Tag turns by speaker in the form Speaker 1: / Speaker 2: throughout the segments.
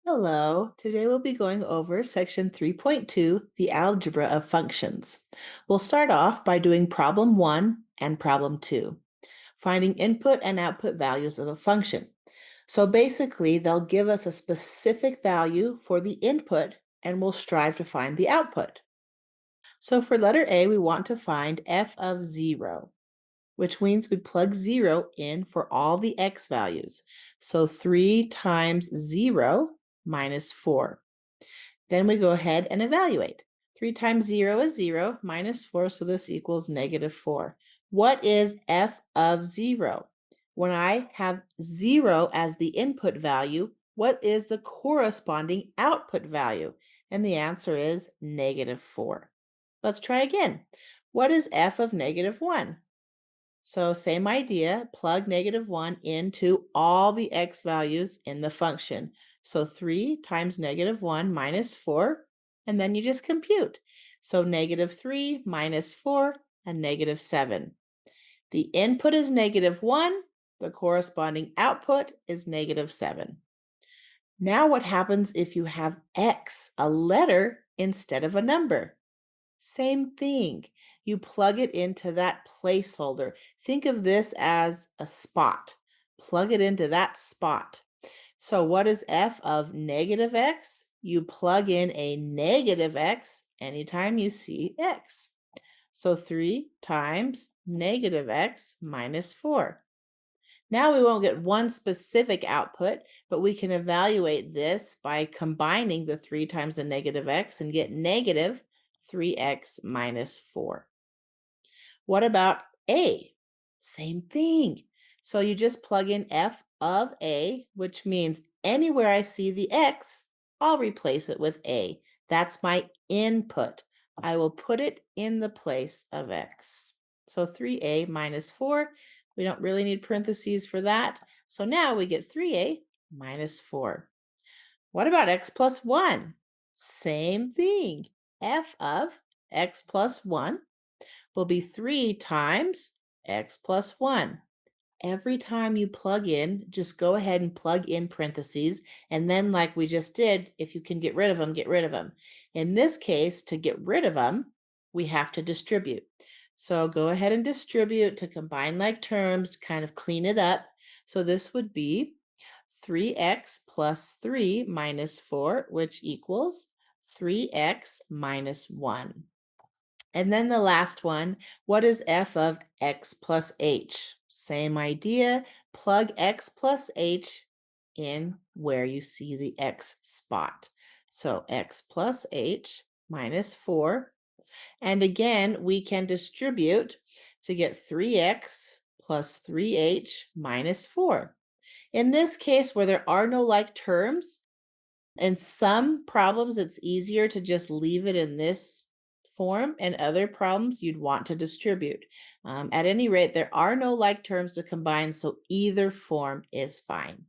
Speaker 1: Hello. Today we'll be going over section 3.2, the algebra of functions. We'll start off by doing problem 1 and problem 2, finding input and output values of a function. So basically, they'll give us a specific value for the input and we'll strive to find the output. So for letter A, we want to find f of 0, which means we plug 0 in for all the x values. So 3 times 0 minus 4. Then we go ahead and evaluate. 3 times 0 is 0, minus 4, so this equals negative 4. What is f of 0? When I have 0 as the input value, what is the corresponding output value? And the answer is negative 4. Let's try again. What is f of negative 1? So same idea, plug negative 1 into all the x values in the function. So 3 times negative 1 minus 4, and then you just compute. So negative 3 minus 4 and negative 7. The input is negative 1, the corresponding output is negative 7. Now what happens if you have x, a letter, instead of a number? Same thing. You plug it into that placeholder. Think of this as a spot. Plug it into that spot. So what is f of negative x? You plug in a negative x anytime you see x. So 3 times negative x minus 4. Now we won't get one specific output, but we can evaluate this by combining the 3 times the negative x and get negative 3x minus 4. What about a? Same thing. So you just plug in f of a, which means anywhere I see the x, I'll replace it with a. That's my input. I will put it in the place of x. So 3a minus 4. We don't really need parentheses for that. So now we get 3a minus 4. What about x plus 1? Same thing. F of x plus 1 will be 3 times x plus 1. Every time you plug in, just go ahead and plug in parentheses. And then, like we just did, if you can get rid of them, get rid of them. In this case, to get rid of them, we have to distribute. So go ahead and distribute to combine like terms, kind of clean it up. So this would be 3x plus 3 minus 4, which equals 3x minus 1. And then the last one, what is f of x plus h? Same idea, plug x plus h in where you see the x spot. So x plus h minus 4. And again, we can distribute to get 3x plus 3h minus 4. In this case, where there are no like terms, in some problems, it's easier to just leave it in this form, and other problems you'd want to distribute. At any rate, there are no like terms to combine, so either form is fine.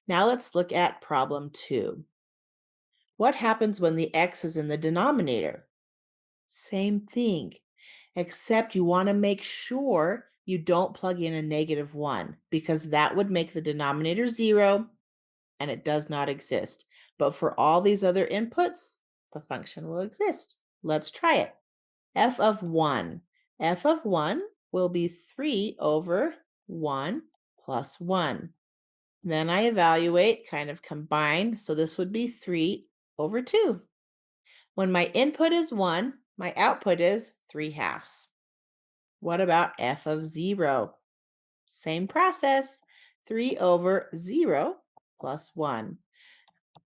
Speaker 1: Now let's look at problem 2. What happens when the x is in the denominator? Same thing, except you want to make sure you don't plug in a negative 1 because that would make the denominator 0 and it does not exist. But for all these other inputs, the function will exist. Let's try it. F of 1. F of 1 will be 3 over 1 plus 1. Then I evaluate, kind of combine, so this would be 3 over 2. When my input is 1, my output is 3 halves. What about f of 0? Same process, 3 over 0 plus 1.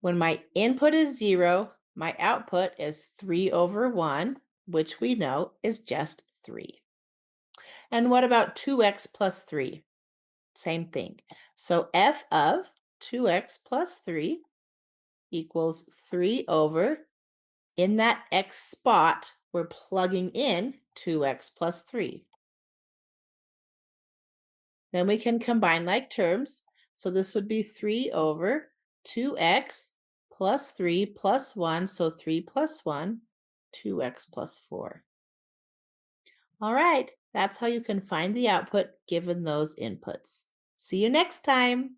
Speaker 1: When my input is 0, my output is 3 over 1, which we know is just 3. And what about 2x plus 3? Same thing. So f of 2x plus 3 equals 3 over, in that x spot, we're plugging in 2x plus 3. Then we can combine like terms. So this would be 3 over 2x plus 3 plus 1. So 3 plus 1, 2x plus 4. All right, that's how you can find the output given those inputs. See you next time.